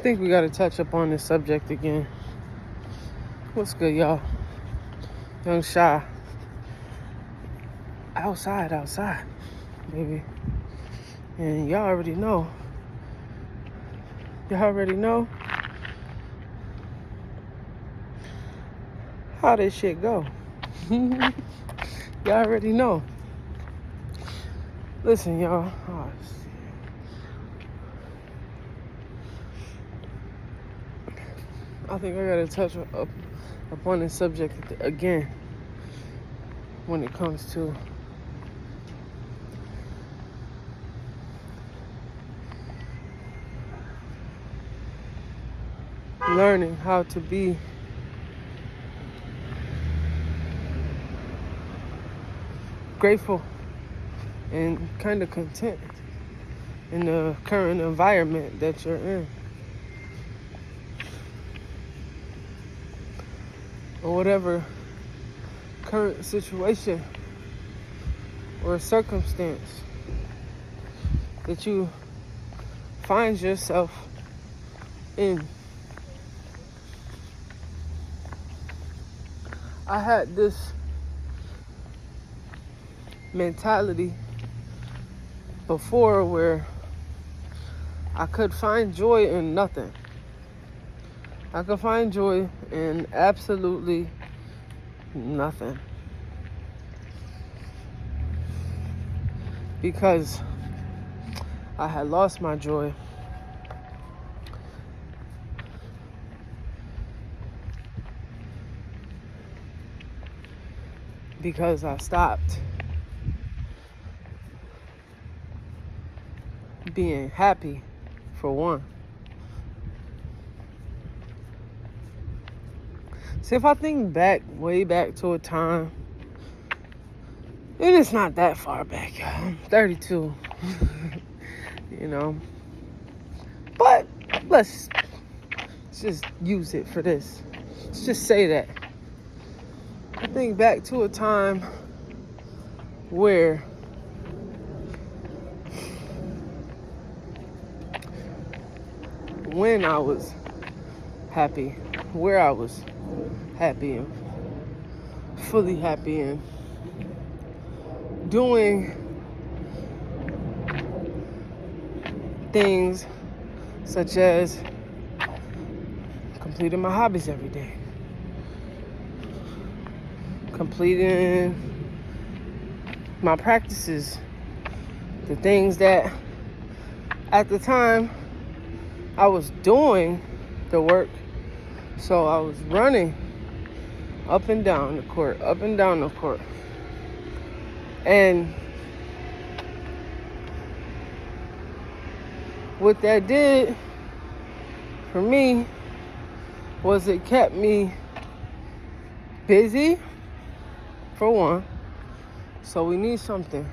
think we gotta touch up on this subject again. What's good, y'all? Young Shy. Outside, baby. And y'all already know. How this shit go. Y'all already know. Listen, y'all. I think I gotta touch upon this subject again when it comes to learning how to be grateful and kind of content in the current environment that you're in, or whatever current situation or circumstance that you find yourself in. I had this mentality before where I could find joy in nothing. I could find joy in absolutely nothing. Because I had lost my joy. Because I stopped being happy, for one. See, if I think way back to a time, and it's not that far back, I'm 32, but let's just use it for this. Let's just say that. I think back to a time where when I was happy, where I was happy and fully happy and doing things such as completing my hobbies every day, completing my practices, the things that at the time I was doing the work. So I was running up and down the court. And what that did for me was it kept me busy, for one. So we need something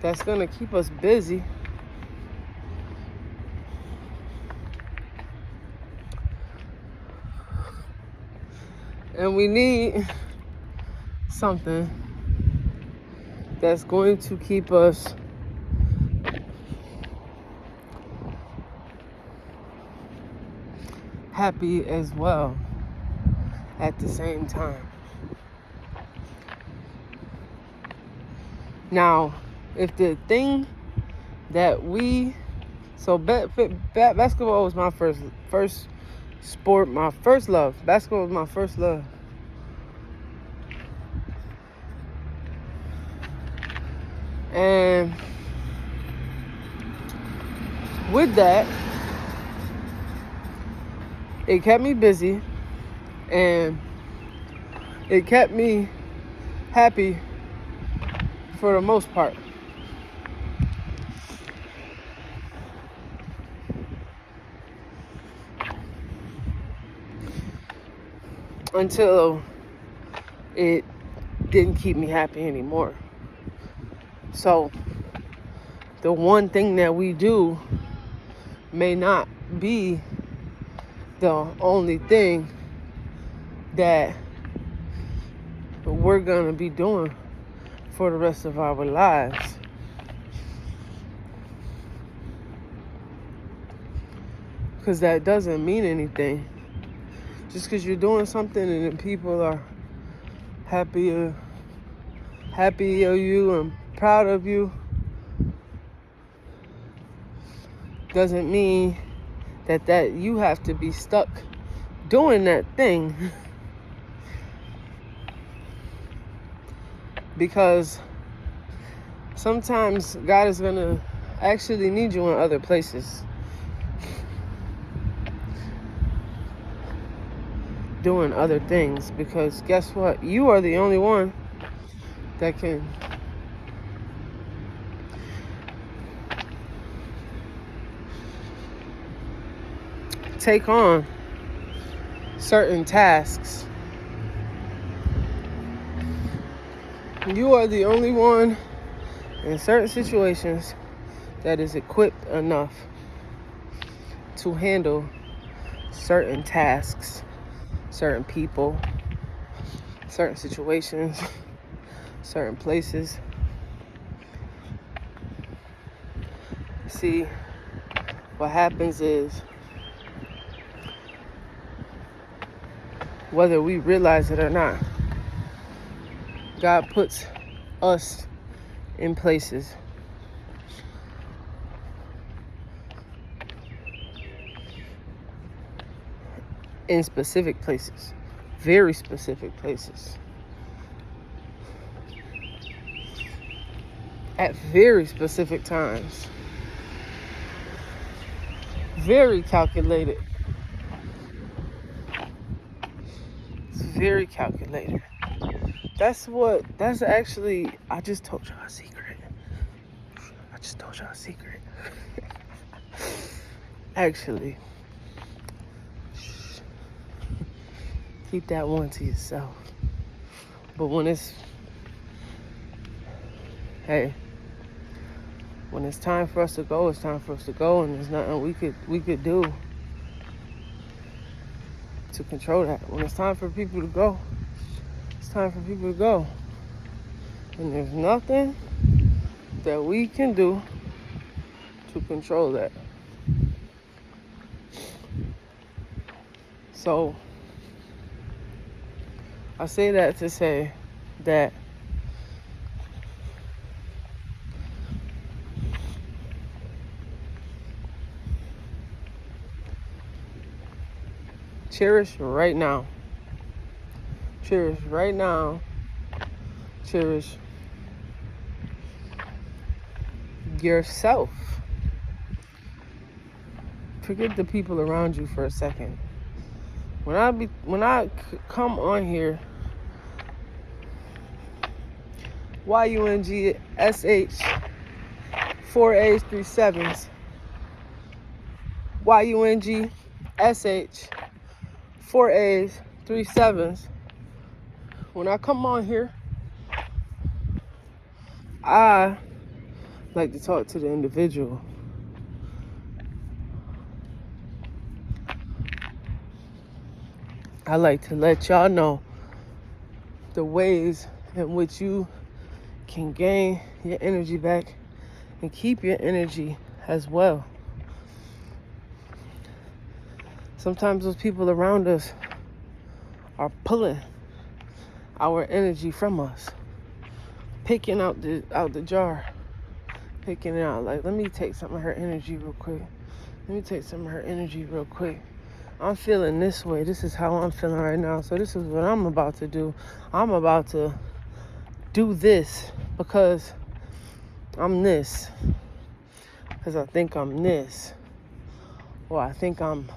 that's gonna keep us busy. And we need something that's going to keep us happy as well at the same time. Now, if the thing that basketball was my first sport, my first love. Basketball was my first love. And with that, it kept me busy and it kept me happy for the most part. Until it didn't keep me happy anymore. So the one thing that we do may not be the only thing that we're gonna be doing for the rest of our lives. because that doesn't mean anything. Just because you're doing something and the people are happy of you and proud of you doesn't mean that you have to be stuck doing that thing. Because sometimes God is going to actually need you in other places, doing other things. Because guess what? You are the only one that can take on certain tasks. You are the only one in certain situations that is equipped enough to handle certain tasks, certain people, certain situations, certain places. See, what happens is, whether we realize it or not, God puts us in places. In specific places. Very specific places. At very specific times. Very calculated. It's very calculated. That's actually, I just told y'all a secret. Actually, keep that one to yourself. But when it's time for us to go, it's time for us to go, and there's nothing we could do to control that. When it's time for people to go, it's time for people to go. And there's nothing that we can do to control that. So, I say that to say that cherish right now. Cherish right now. Cherish yourself. Forget the people around you for a second. When I come on here, YUNGSH 4 A's 3 7s. YUNGSH 4 A's 3 7s. When I come on here, I like to talk to the individual. I like to let y'all know the ways in which you can gain your energy back and keep your energy as well. Sometimes those people around us are pulling our energy from us, picking out the jar, picking it out. Like, let me take some of her energy real quick. I'm feeling this way. This is how I'm feeling right now. So this is what I'm about to do. I'm about to do this because I'm this. Because I think I'm this. Or I think I'm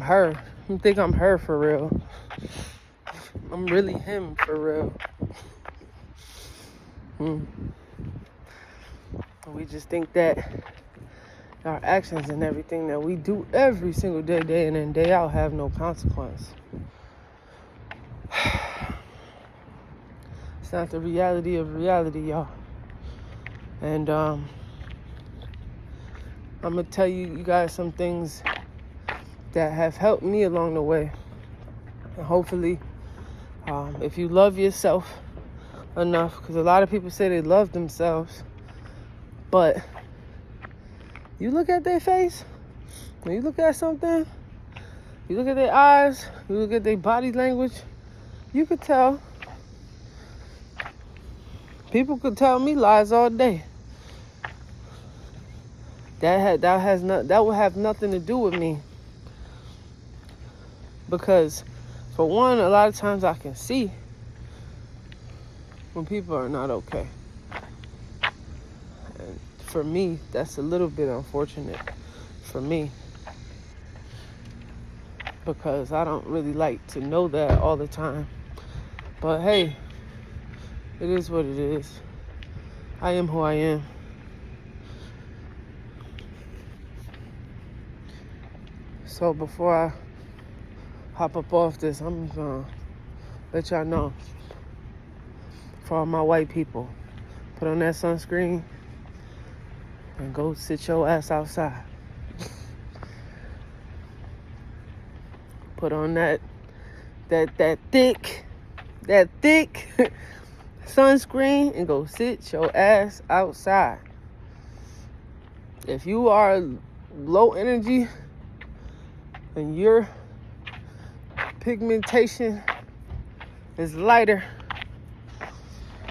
her. I think I'm her for real. I'm really him for real. We just think that our actions and everything that we do every single day in and day out, have no consequence. It's not the reality of reality, y'all. And I'm gonna tell you guys some things that have helped me along the way. And hopefully, if you love yourself enough, because a lot of people say they love themselves, but you look at their face, When you look at something, you look at their eyes, you look at their body language, you could tell. People could tell me lies all day. That would have nothing to do with me. Because for one, a lot of times I can see when people are not okay. And for me, that's a little bit unfortunate for me. Because I don't really like to know that all the time. But hey, it is what it is. I am who I am. So before I hop up off this, I'm gonna let y'all know, for all my white people, put on that sunscreen and go sit your ass outside. Put on that thick sunscreen and go sit your ass outside. If you are low energy and your pigmentation is lighter,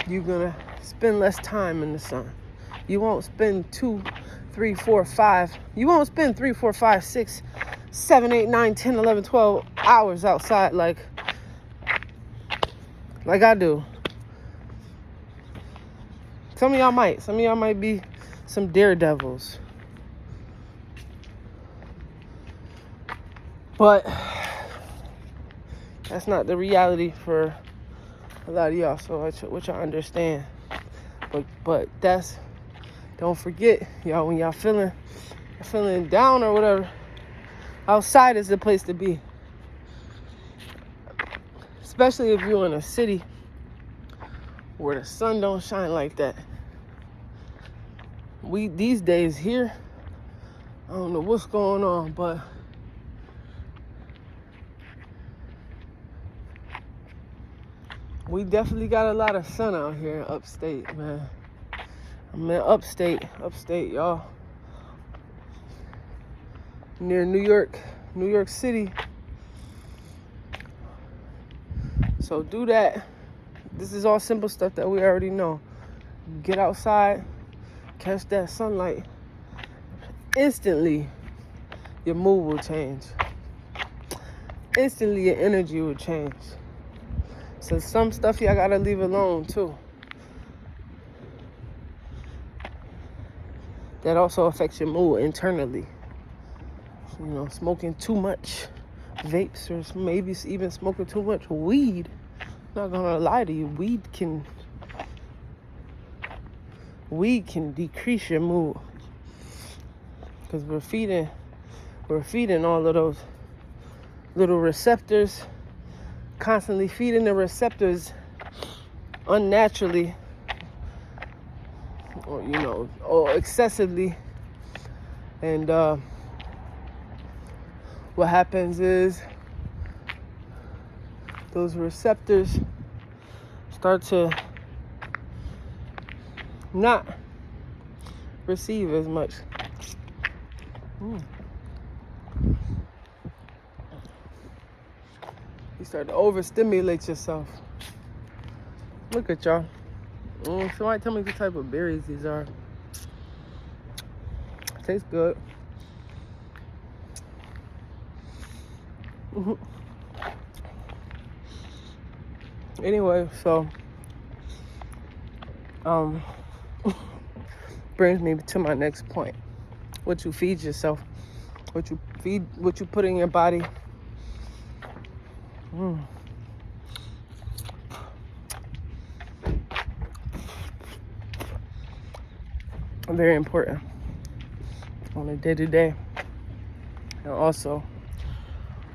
you're gonna spend less time in the sun. You won't spend 2, 3, 4, 5. You won't spend 3, 4, 5, 6, 7, 8, 9, 10, 11, 12 hours outside like I do. Some of y'all might be some daredevils. But that's not the reality for a lot of y'all, so which I understand. But don't forget, y'all, when y'all feeling down or whatever, outside is the place to be. Especially if you're in a city where the sun don't shine like that. These days here, I don't know what's going on, but we definitely got a lot of sun out here in upstate, man. I'm in upstate, y'all. Near New York City. So do that. This is all simple stuff that we already know. Get outside, catch that sunlight. Instantly, your mood will change. Instantly, your energy will change. So some stuff y'all gotta leave alone too. That also affects your mood internally. You know, smoking too much vapes or maybe even smoking too much weed. I'm not gonna lie to you, weed can decrease your mood. Because we're feeding all of those little receptors, constantly feeding the receptors unnaturally or excessively. And what happens is those receptors start to not receive as much. You start to overstimulate yourself. Look at y'all. Somebody tell me what type of berries these are. Tastes good. Anyway, so brings me to my next point. What you feed yourself, what you put in your body. Very important on a day-to-day. And also,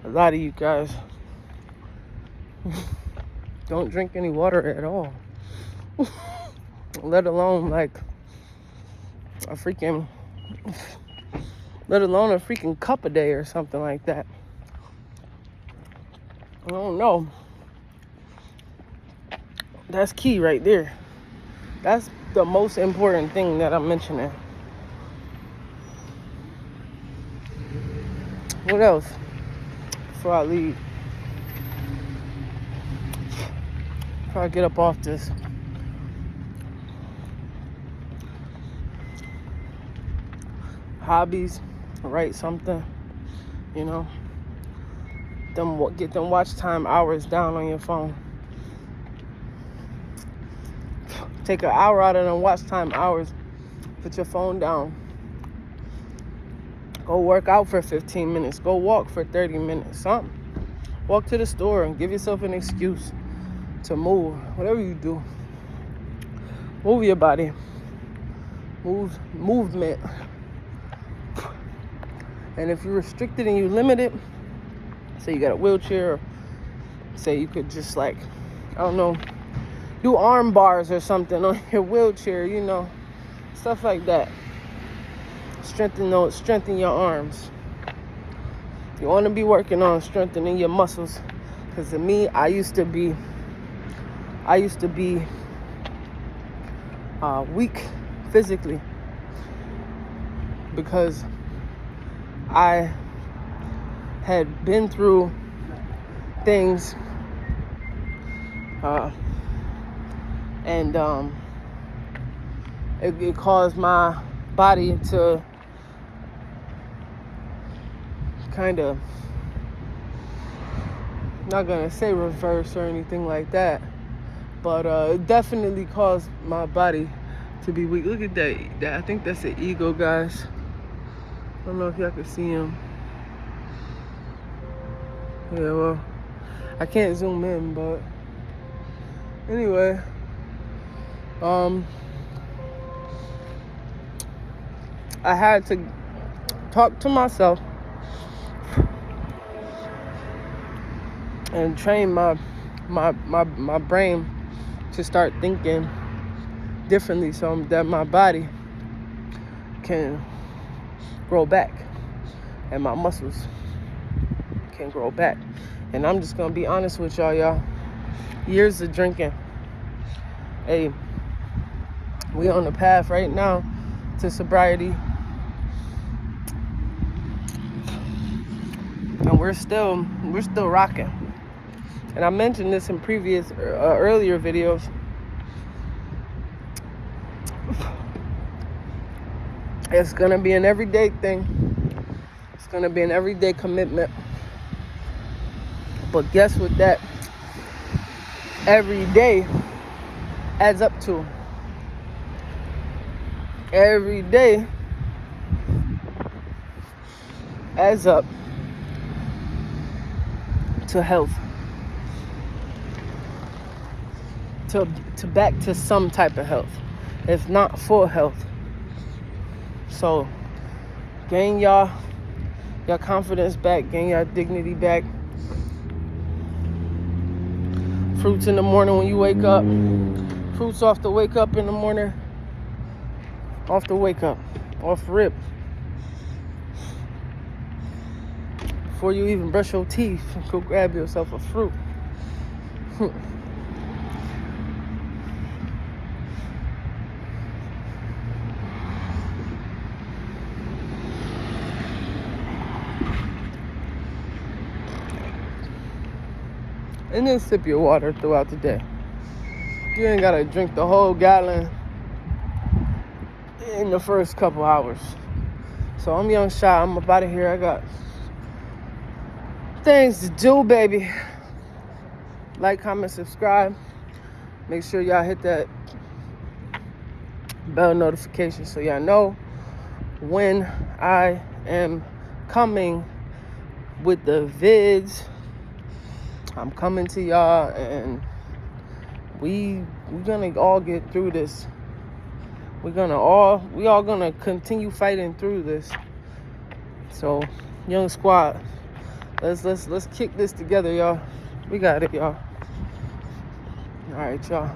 a lot of you guys don't drink any water at all. Let alone a freaking cup a day or something like that. I don't know. That's key right there. That's the most important thing that I'm mentioning. What else? Before I leave. Before I get up off this. Hobbies. Write something. You know. Get them watch time hours down on your phone. Take an hour out of them watch time hours. Put your phone down. Go work out for 15 minutes. Go walk for 30 minutes. Something. Walk to the store and give yourself an excuse to move. Whatever you do. Move your body. Movement. And if you're restricted and you limit it, say you got a wheelchair, or say you could just like, I don't know, do arm bars or something on your wheelchair, you know, stuff like that. Strengthen your arms. You want to be working on strengthening your muscles, because to me, I used to be weak physically because I had been through things and it caused my body to kind of, not gonna say reverse or anything like that, but it definitely caused my body to be weak. Look at that. I think that's an eagle, guys. I don't know if y'all can see him. Yeah, well, I can't zoom in, but anyway, I had to talk to myself and train my brain to start thinking differently, so that my body can grow back and my muscles can grow back. And I'm just gonna be honest with y'all. Years of drinking. Hey, we on the path right now to sobriety, and we're still rocking. And I mentioned this in previous earlier videos. It's gonna be an everyday thing. It's gonna be an everyday commitment. But guess what that every day adds up to? Every day adds up to health. To back to some type of health. If not full health. So gain your confidence back, gain your dignity back. Fruits in the morning when you wake up. Fruits off the wake up in the morning. Off the wake up. Off rip. Before you even brush your teeth, go grab yourself a fruit. And then sip your water throughout the day. You ain't gotta drink the whole gallon in the first couple hours. So I'm Young Shy. I'm up out of here. I got things to do, baby. Like, comment, subscribe. Make sure y'all hit that bell notification so y'all know when I am coming with the vids. I'm coming to y'all, and we're gonna all get through this. We all gonna continue fighting through this. So, Young Squad, let's kick this together, y'all. We got it, y'all. All right, y'all.